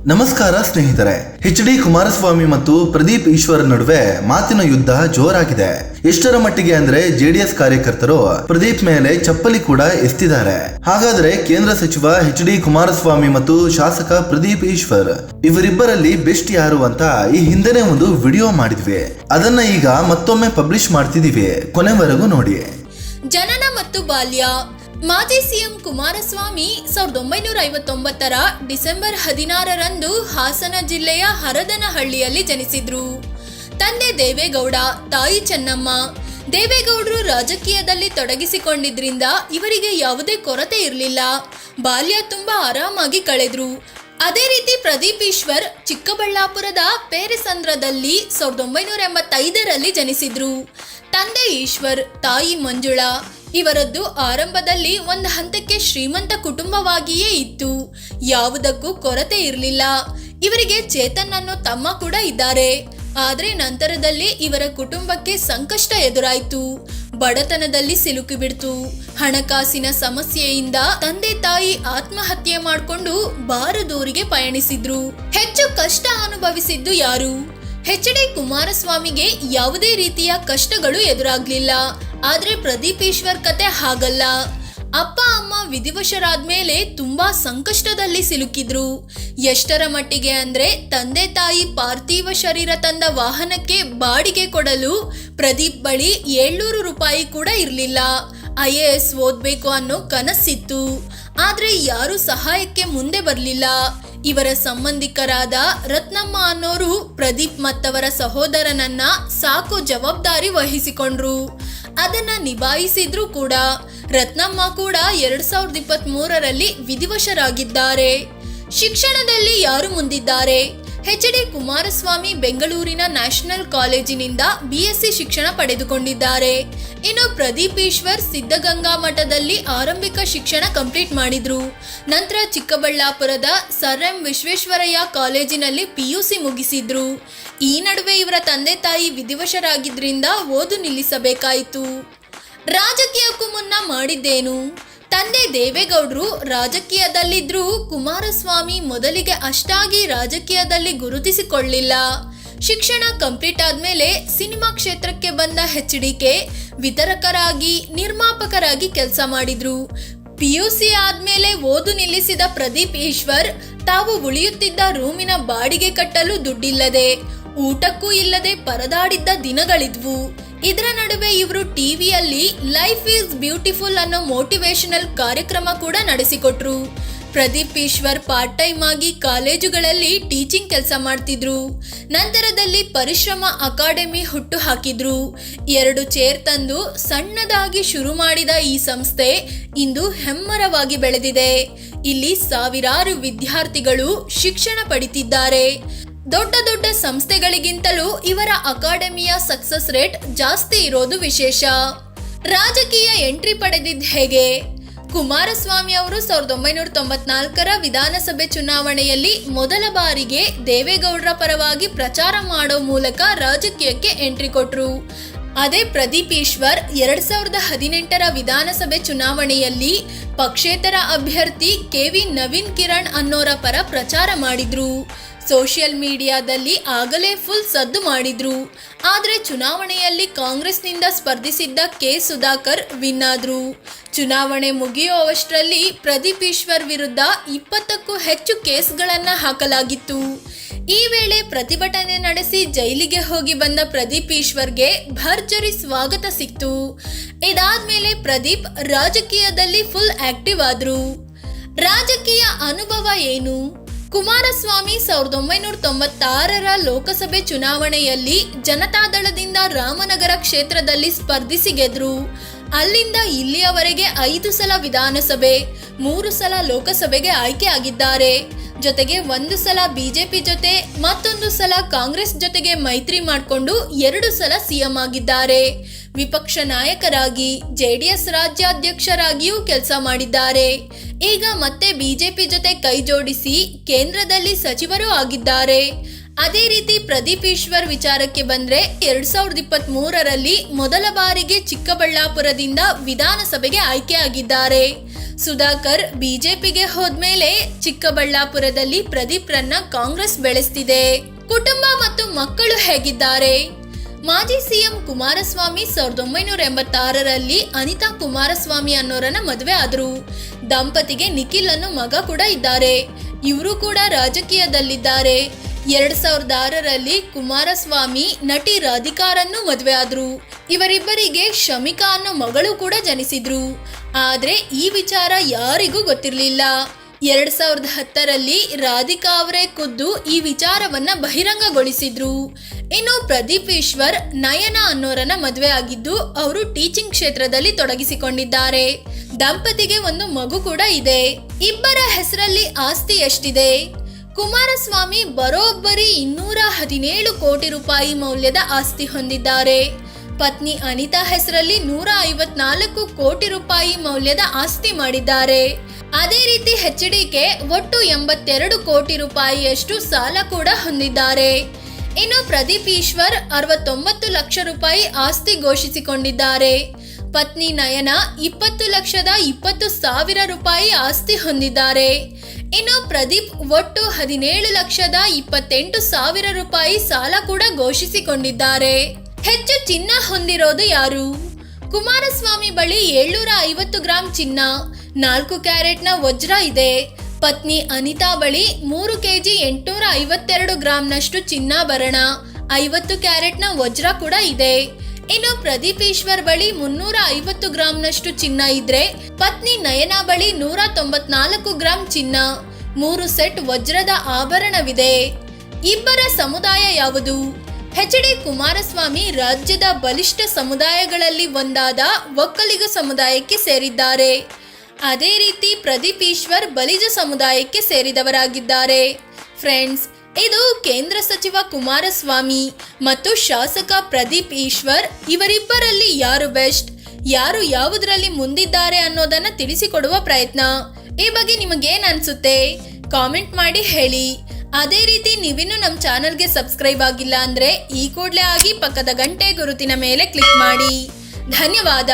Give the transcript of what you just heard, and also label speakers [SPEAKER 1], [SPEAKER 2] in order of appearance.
[SPEAKER 1] ನಮಸ್ಕಾರ ಸ್ನೇಹಿತರೆ. ಎಚ್.ಡಿ. ಕುಮಾರಸ್ವಾಮಿ ಮತ್ತು ಪ್ರದೀಪ್ ಈಶ್ವರ್ ನಡುವೆ ಮಾತಿನ ಯುದ್ಧ ಜೋರಾಗಿದೆ. ಎಷ್ಟರ ಮಟ್ಟಿಗೆ ಅಂದ್ರೆ ಜೆಡಿಎಸ್ ಕಾರ್ಯಕರ್ತರು ಪ್ರದೀಪ್ ಮೇಲೆ ಚಪ್ಪಲಿ ಕೂಡ ಎಸ್ತಿದ್ದಾರೆ. ಹಾಗಾದ್ರೆ ಕೇಂದ್ರ ಸಚಿವ ಎಚ್.ಡಿ. ಕುಮಾರಸ್ವಾಮಿ ಮತ್ತು ಶಾಸಕ ಪ್ರದೀಪ್ ಈಶ್ವರ್ ಇವರಿಬ್ಬರಲ್ಲಿ ಬೆಸ್ಟ್ ಯಾರು ಅಂತ ಈ ಹಿಂದೆನೆ ಒಂದು ವಿಡಿಯೋ ಮಾಡಿದ್ವಿ. ಅದನ್ನ ಈಗ ಮತ್ತೊಮ್ಮೆ ಪಬ್ಲಿಷ್ ಮಾಡ್ತಿದೀವಿ. ಕೊನೆವರೆಗೂ ನೋಡಿ.
[SPEAKER 2] ಜನನ ಮತ್ತು ಬಾಲ್ಯ. ಮಾಜಿ ಸಿಎಂ ಕುಮಾರಸ್ವಾಮಿ 1959ರ ಡಿಸೆಂಬರ್ 16ರಂದು ಹಾಸನ ಜಿಲ್ಲೆಯ ಹರದನಹಳ್ಳಿಯಲ್ಲಿ ಜನಿಸಿದ್ರು. ತಂದೆ ದೇವೇಗೌಡ, ತಾಯಿ ಚೆನ್ನಮ್ಮ. ದೇವೇಗೌಡರು ರಾಜಕೀಯದಲ್ಲಿ ತೊಡಗಿಸಿಕೊಂಡಿದ್ರಿಂದ ಇವರಿಗೆ ಯಾವುದೇ ಕೊರತೆ ಇರಲಿಲ್ಲ. ಬಾಲ್ಯ ತುಂಬಾ ಆರಾಮಾಗಿ ಕಳೆದ್ರು. ಅದೇ ರೀತಿ ಪ್ರದೀಪ್ ಈಶ್ವರ್ ಚಿಕ್ಕಬಳ್ಳಾಪುರದ ಪೇರೆಸಂದ್ರದಲ್ಲಿ 1985ರಲ್ಲಿ ಜನಿಸಿದ್ರು. ತಂದೆ ಈಶ್ವರ್, ತಾಯಿ ಮಂಜುಳಾ. ಇವರದ್ದು ಆರಂಭದಲ್ಲಿ ಒಂದು ಹಂತಕ್ಕೆ ಶ್ರೀಮಂತ ಕುಟುಂಬವಾಗಿಯೇ ಇತ್ತು. ಯಾವುದಕ್ಕೂ ಕೊರತೆ ಇರಲಿಲ್ಲ. ಇವರಿಗೆ ಚೇತನ್ ಅನ್ನೋ ತಮ್ಮ ಕೂಡ ಇದ್ದಾರೆ. ಆದ್ರೆ ನಂತರದಲ್ಲಿ ಇವರ ಕುಟುಂಬಕ್ಕೆ ಸಂಕಷ್ಟ ಎದುರಾಯಿತು. ಬಡತನದಲ್ಲಿ ಸಿಲುಕಿಬಿಡ್ತು. ಹಣಕಾಸಿನ ಸಮಸ್ಯೆಯಿಂದ ತಂದೆ ತಾಯಿ ಆತ್ಮಹತ್ಯೆ ಮಾಡಿಕೊಂಡು ಬಾರದೂರಿಗೆ ಪಯಣಿಸಿದ್ರು. ಹೆಚ್ಚು ಕಷ್ಟ ಅನುಭವಿಸಿದ್ದು ಯಾರು? ಎಚ್.ಡಿ. ಕುಮಾರಸ್ವಾಮಿಗೆ ಯಾವುದೇ ರೀತಿಯ ಕಷ್ಟಗಳು ಎದುರಾಗ್ಲಿಲ್ಲ. ಆದ್ರೆ ಪ್ರದೀಪ್ ಈಶ್ವರ್ ಕತೆ ಹಾಗಲ್ಲ. ಅಪ್ಪ ಅಮ್ಮ ವಿಧಿವಶರಾದ್ಮೇಲೆ ತುಂಬಾ ಸಂಕಷ್ಟದಲ್ಲಿ ಸಿಲುಕಿದ್ರು. ಎಷ್ಟರ ಮಟ್ಟಿಗೆ ಅಂದ್ರೆ ತಂದೆ ತಾಯಿ ಪಾರ್ಥಿವ ಶರೀರ ತಂದ ವಾಹನಕ್ಕೆ ಬಾಡಿಗೆ ಕೊಡಲು ಪ್ರದೀಪ್ ಬಳಿ 700 ರೂಪಾಯಿ ಕೂಡ ಇರ್ಲಿಲ್ಲ. IAS ಓದ್ಬೇಕು ಅನ್ನೋ ಕನಸಿತ್ತು. ಆದ್ರೆ ಯಾರು ಸಹಾಯಕ್ಕೆ ಮುಂದೆ ಬರ್ಲಿಲ್ಲ. ಇವರ ಸಂಬಂಧಿಕರಾದ ರತ್ನಮ್ಮ ಅನ್ನೋರು ಪ್ರದೀಪ್ ಮತ್ತವರ ಸಹೋದರನನ್ನ ಸಾಕೋ ಜವಾಬ್ದಾರಿ ವಹಿಸಿಕೊಂಡ್ರು. ಅದನ್ನ ನಿಭಾಯಿಸಿದ್ರು ಕೂಡ. ರತ್ನಮ್ಮ ಕೂಡ 2023ರಲ್ಲಿ ವಿಧಿವಶರಾಗಿದ್ದಾರೆ. ಶಿಕ್ಷಣದಲ್ಲಿ ಯಾರು ಮುಂದಿದ್ದಾರೆ? ಎಚ್.ಡಿ. ಕುಮಾರಸ್ವಾಮಿ ಬೆಂಗಳೂರಿನ ನ್ಯಾಷನಲ್ ಕಾಲೇಜಿನಿಂದ BSc ಶಿಕ್ಷಣ ಪಡೆದುಕೊಂಡಿದ್ದಾರೆ. ಇನ್ನು ಪ್ರದೀಪ್ ಈಶ್ವರ್ ಸಿದ್ಧಗಂಗಾ ಮಠದಲ್ಲಿ ಆರಂಭಿಕ ಶಿಕ್ಷಣ ಕಂಪ್ಲೀಟ್ ಮಾಡಿದ್ರು. ನಂತರ ಚಿಕ್ಕಬಳ್ಳಾಪುರದ ಸರ್ ಎಂ ವಿಶ್ವೇಶ್ವರಯ್ಯ ಕಾಲೇಜಿನಲ್ಲಿ PUC ಮುಗಿಸಿದ್ರು. ಈ ನಡುವೆ ಇವರ ತಂದೆ ತಾಯಿ ವಿಧಿವಶರಾಗಿದ್ರಿಂದ ಓದು ನಿಲ್ಲಿಸಬೇಕಾಯಿತು. ರಾಜಕೀಯಕ್ಕೂ ಮುನ್ನ ಮಾಡಿದ್ದೇನು? ತಂದೆ ದೇವೇಗೌಡರು ರಾಜಕೀಯದಲ್ಲಿದ್ರೂ ಕುಮಾರಸ್ವಾಮಿ ಮೊದಲಿಗೆ ಅಷ್ಟಾಗಿ ರಾಜಕೀಯದಲ್ಲಿ ಗುರುತಿಸಿಕೊಳ್ಳಿಲ್ಲ. ಶಿಕ್ಷಣ ಕಂಪ್ಲೀಟ್ ಆದ್ಮೇಲೆ ಸಿನಿಮಾ ಕ್ಷೇತ್ರಕ್ಕೆ ಬಂದ ಎಚ್.ಡಿ.ಕೆ ವಿತರಕರಾಗಿ, ನಿರ್ಮಾಪಕರಾಗಿ ಕೆಲಸ ಮಾಡಿದ್ರು. PUC ಆದ್ಮೇಲೆ ಓದು ನಿಲ್ಲಿಸಿದ ಪ್ರದೀಪ್ ಈಶ್ವರ್ ತಾವು ಉಳಿಯುತ್ತಿದ್ದ ರೂಮಿನ ಬಾಡಿಗೆ ಕಟ್ಟಲು ದುಡ್ಡಿಲ್ಲದೆ, ಊಟಕ್ಕೂ ಇಲ್ಲದೆ ಪರದಾಡಿದ್ದ ದಿನಗಳಿದ್ವು. ಇದರ ನಡುವೆ ಇವರು ಟಿವಿಯಲ್ಲಿ ಲೈಫ್ ಈಸ್ ಬ್ಯೂಟಿಫುಲ್ ಅನ್ನೋ ಮೋಟಿವೇಶನಲ್ ಕಾರ್ಯಕ್ರಮ ಕೂಡ ನಡೆಸಿಕೊಟ್ರು. ಪ್ರದೀಪ್ ಈಶ್ವರ್ ಪಾರ್ಟ್ ಟೈಮ್ ಆಗಿ ಕಾಲೇಜುಗಳಲ್ಲಿ ಟೀಚಿಂಗ್ ಕೆಲಸ ಮಾಡ್ತಿದ್ರು. ನಂತರದಲ್ಲಿ ಪರಿಶ್ರಮ ಅಕಾಡೆಮಿ ಹುಟ್ಟು ಹಾಕಿದ್ರು. 2 ಚೇರ್ ತಂದು ಸಣ್ಣದಾಗಿ ಶುರು ಮಾಡಿದ ಈ ಸಂಸ್ಥೆ ಇಂದು ಹೆಮ್ಮರವಾಗಿ ಬೆಳೆದಿದೆ. ಇಲ್ಲಿ ಸಾವಿರಾರು ವಿದ್ಯಾರ್ಥಿಗಳು ಶಿಕ್ಷಣ ಪಡಿತಿದ್ದಾರೆ. ದೊಡ್ಡ ದೊಡ್ಡ ಸಂಸ್ಥೆಗಳಿಗಿಂತಲೂ ಇವರ ಅಕಾಡೆಮಿಯ ಸಕ್ಸಸ್ ರೇಟ್ ಜಾಸ್ತಿ ಇರೋದು ವಿಶೇಷ. ರಾಜಕೀಯ ಎಂಟ್ರಿ ಪಡೆದಿದ್ದ ಹೇಗೆ? ಕುಮಾರಸ್ವಾಮಿ ಅವರು 1994ರ ವಿಧಾನಸಭೆ ಚುನಾವಣೆಯಲ್ಲಿ ಮೊದಲ ಬಾರಿಗೆ ದೇವೇಗೌಡರ ಪರವಾಗಿ ಪ್ರಚಾರ ಮಾಡೋ ಮೂಲಕ ರಾಜಕೀಯಕ್ಕೆ ಎಂಟ್ರಿ ಕೊಟ್ರು. ಅದೇ ಪ್ರದೀಪ್ ಈಶ್ವರ್ 2018ರ ವಿಧಾನಸಭೆ ಚುನಾವಣೆಯಲ್ಲಿ ಪಕ್ಷೇತರ ಅಭ್ಯರ್ಥಿ KV ನವೀನ್ ಕಿರಣ್ ಅನ್ನೋರ ಪರ ಪ್ರಚಾರ ಮಾಡಿದ್ರು. ಸೋಷಿಯಲ್ ಮೀಡಿಯಾದಲ್ಲಿ ಆಗಲೇ ಫುಲ್ ಸದ್ದು ಮಾಡಿದ್ರು. ಆದ್ರೆ ಚುನಾವಣೆಯಲ್ಲಿ ಕಾಂಗ್ರೆಸ್ನಿಂದ ಸ್ಪರ್ಧಿಸಿದ್ದ K. ಸುಧಾಕರ್ ವಿನ್ ಆದ್ರು. ಚುನಾವಣೆ ಮುಗಿಯುವಷ್ಟರಲ್ಲಿ ಪ್ರದೀಪ್ ಈಶ್ವರ್ ವಿರುದ್ಧ 20ಕ್ಕೂ ಹೆಚ್ಚು ಕೇಸ್ಗಳನ್ನ ಹಾಕಲಾಗಿತ್ತು. ಈ ವೇಳೆ ಪ್ರತಿಭಟನೆ ನಡೆಸಿ ಜೈಲಿಗೆ ಹೋಗಿ ಬಂದ ಪ್ರದೀಪ್ ಈಶ್ವರ್ಗೆ ಭರ್ಜರಿ ಸ್ವಾಗತ ಸಿಕ್ತು. ಇದಾದ್ಮೇಲೆ ಪ್ರದೀಪ್ ರಾಜಕೀಯದಲ್ಲಿ ಫುಲ್ ಆಕ್ಟಿವ್ ಆದ್ರು. ರಾಜಕೀಯ ಅನುಭವ ಏನು? ಕುಮಾರಸ್ವಾಮಿ 1996ರ ಲೋಕಸಭೆ ಚುನಾವಣೆಯಲ್ಲಿ ಜನತಾದಳದಿಂದ ರಾಮನಗರ ಕ್ಷೇತ್ರದಲ್ಲಿ ಸ್ಪರ್ಧಿಸಿ ಗೆದ್ರು. ಅಲ್ಲಿಂದ ಇಲ್ಲಿಯವರೆಗೆ 5 ಸಲ ವಿಧಾನಸಭೆ, 3 ಸಲ ಲೋಕಸಭೆಗೆ ಆಯ್ಕೆ ಆಗಿದ್ದಾರೆ. ಜೊತೆಗೆ 1 ಸಲ ಬಿಜೆಪಿ ಜೊತೆ, ಮತ್ತೊಂದು ಸಲ ಕಾಂಗ್ರೆಸ್ ಜೊತೆಗೆ ಮೈತ್ರಿ ಮಾಡಿಕೊಂಡು 2 ಸಲ ಸಿಎಂ ಆಗಿದ್ದಾರೆ. ವಿಪಕ್ಷ ನಾಯಕರಾಗಿ, JDS ರಾಜ್ಯಾಧ್ಯಕ್ಷರಾಗಿಯೂ ಕೆಲಸ ಮಾಡಿದ್ದಾರೆ. ಈಗ ಮತ್ತೆ ಬಿಜೆಪಿ ಜೊತೆ ಕೈ ಜೋಡಿಸಿ ಕೇಂದ್ರದಲ್ಲಿ ಸಚಿವರು ಆಗಿದ್ದಾರೆ. ಅದೇ ರೀತಿ ಪ್ರದೀಪ್ ಈಶ್ವರ್ ವಿಚಾರಕ್ಕೆ ಬಂದ್ರೆ 2023ರಲ್ಲಿ ಮೊದಲ ಬಾರಿಗೆ ಚಿಕ್ಕಬಳ್ಳಾಪುರದಿಂದ ವಿಧಾನಸಭೆಗೆ ಆಯ್ಕೆ ಆಗಿದ್ದಾರೆ. ಸುಧಾಕರ್ ಬಿಜೆಪಿಗೆ ಹೋದ್ಮೇಲೆ ಚಿಕ್ಕಬಳ್ಳಾಪುರದಲ್ಲಿ ಪ್ರದೀಪ್ರನ್ನ ಕಾಂಗ್ರೆಸ್ ಬೆಳೆಸ್ತಿದೆ. ಕುಟುಂಬ ಮತ್ತು ಮಕ್ಕಳು ಹೇಗಿದ್ದಾರೆ? ಮಾಜಿ ಸಿಎಂ ಕುಮಾರಸ್ವಾಮಿ 1986ರಲ್ಲಿ ಅನಿತಾ ಕುಮಾರಸ್ವಾಮಿ ಅನ್ನೋರನ್ನ ಮದುವೆ ಆದ್ರು. ದಂಪತಿಗೆ ನಿಖಿಲ್ ಅನ್ನೋ ಮಗ ಕೂಡ ಇದ್ದಾರೆ. ಇವರು ಕೂಡ ರಾಜಕೀಯದಲ್ಲಿದ್ದಾರೆ. 2006ರಲ್ಲಿ ಕುಮಾರಸ್ವಾಮಿ ನಟಿ ರಾಧಿಕಾರನ್ನು ಮದುವೆ ಆದ್ರು. ಇವರಿಬ್ಬರಿಗೆ ಶಮಿಕಾ ಅನ್ನೋ ಮಗಳು ಕೂಡ ಜನಿಸಿದ್ರು. ಆದ್ರೆ ಈ ವಿಚಾರ ಯಾರಿಗೂ ಗೊತ್ತಿರಲಿಲ್ಲ. 2010ರಲ್ಲಿ ರಾಧಿಕಾ ಅವರೇ ಖುದ್ದು ಈ ವಿಚಾರವನ್ನ ಬಹಿರಂಗಗೊಳಿಸಿದ್ರು. ಇನ್ನು ಪ್ರದೀಪ್ ಈಶ್ವರ್ ನಯನ ಅನ್ನೋರನ್ನ ಮದುವೆ ಆಗಿದ್ದು ಅವರು ಟೀಚಿಂಗ್ ಕ್ಷೇತ್ರದಲ್ಲಿ ತೊಡಗಿಸಿಕೊಂಡಿದ್ದಾರೆ. ದಂಪತಿಗೆ ಒಂದು ಮಗು ಕೂಡ ಇದೆ. ಇಬ್ಬರ ಹೆಸರಲ್ಲಿ ಆಸ್ತಿ ಎಷ್ಟಿದೆ? ಕುಮಾರಸ್ವಾಮಿ ಬರೋಬ್ಬರಿ 217 ಕೋಟಿ ರೂಪಾಯಿ ಮೌಲ್ಯದ ಆಸ್ತಿ ಹೊಂದಿದ್ದಾರೆ. ಪತ್ನಿ ಅನಿತಾ ಹೆಸರಲ್ಲಿ 154 ಕೋಟಿ ರೂಪಾಯಿ ಮೌಲ್ಯದ ಆಸ್ತಿ ಮಾಡಿದ್ದಾರೆ. ಅದೇ ರೀತಿ HDK ಒಟ್ಟು 82 ಕೋಟಿ ರೂಪಾಯಿಯಷ್ಟು ಸಾಲ ಕೂಡ ಹೊಂದಿದ್ದಾರೆ. ಇನ್ನು ಪ್ರದೀಪ್ ಈಶ್ವರ್ 69 ಲಕ್ಷ ರೂಪಾಯಿ ಆಸ್ತಿ ಘೋಷಿಸಿಕೊಂಡಿದ್ದಾರೆ. ಪತ್ನಿ ನಯನ 20,20,000 ರೂಪಾಯಿ ಆಸ್ತಿ ಹೊಂದಿದ್ದಾರೆ. ಇನ್ನು ಪ್ರದೀಪ್ ಒಟ್ಟು 17,28,000 ರೂಪಾಯಿ ಸಾಲ ಕೂಡ ಘೋಷಿಸಿಕೊಂಡಿದ್ದಾರೆ. ಹೆಚ್ಚು ಚಿನ್ನ ಹೊಂದಿರೋದು ಯಾರು? ಕುಮಾರಸ್ವಾಮಿ ಬಳಿ 750 ಗ್ರಾಂ ಚಿನ್ನ, 4 ಕ್ಯಾರೆಟ್ನ ವಜ್ರ ಇದೆ. ಪತ್ನಿ ಅನಿತಾ ಬಳಿ 3 ಕೆಜಿ 852 ಗ್ರಾಂನಷ್ಟು ಚಿನ್ನಾಭರಣ, 50 ಕ್ಯಾರೆಟ್ನ ವಜ್ರ ಕೂಡ ಇದೆ. ಇನ್ನು ಪ್ರದೀಪ್ ಈಶ್ವರ್ ಬಳಿ 350 ಗ್ರಾಂನಷ್ಟು ಚಿನ್ನ ಇದ್ರೆ ಪತ್ನಿ ನಯನ ಬಳಿ 194 ಗ್ರಾಂ ಚಿನ್ನ, 3 ಸೆಟ್ ವಜ್ರದ ಆಭರಣವಿದೆ. ಇಬ್ಬರ ಸಮುದಾಯ ಯಾವುದು? HD ಕುಮಾರಸ್ವಾಮಿ ರಾಜ್ಯದ ಬಲಿಷ್ಠ ಸಮುದಾಯಗಳಲ್ಲಿ ಒಂದಾದ ಒಕ್ಕಲಿಗ ಸಮುದಾಯಕ್ಕೆ ಸೇರಿದ್ದಾರೆ. ಅದೇ ರೀತಿ ಪ್ರದೀಪ್ ಈಶ್ವರ್ ಬಲಿಜ ಸಮುದಾಯಕ್ಕೆ ಸೇರಿದವರಾಗಿದ್ದಾರೆ. ಫ್ರೆಂಡ್ಸ್, ಇದು ಕೇಂದ್ರ ಸಚಿವ ಕುಮಾರಸ್ವಾಮಿ ಮತ್ತು ಶಾಸಕ ಪ್ರದೀಪ್ ಈಶ್ವರ್ ಇವರಿಬ್ಬರಲ್ಲಿ ಯಾರು ಬೆಸ್ಟ್, ಯಾರು ಯಾವುದರಲ್ಲಿ ಮುಂದಿದ್ದಾರೆ ಅನ್ನೋದನ್ನ ತಿಳಿಸಿಕೊಡುವ ಪ್ರಯತ್ನ. ಈ ಬಗ್ಗೆ ನಿಮಗೇನ್ ಅನ್ಸುತ್ತೆ? ಕಾಮೆಂಟ್ ಮಾಡಿ ಹೇಳಿ. ಅದೇ ರೀತಿ ನೀವಿನ್ನೂ ನಮ್ಮ ಚಾನಲ್ಗೆ ಸಬ್ಸ್ಕ್ರೈಬ್ ಆಗಿಲ್ಲ ಅಂದ್ರೆ ಈ ಕೂಡಲೇ ಆಗಿ ಪಕ್ಕದ ಗಂಟೆ ಗುರುತಿನ ಮೇಲೆ ಕ್ಲಿಕ್ ಮಾಡಿ. ಧನ್ಯವಾದ.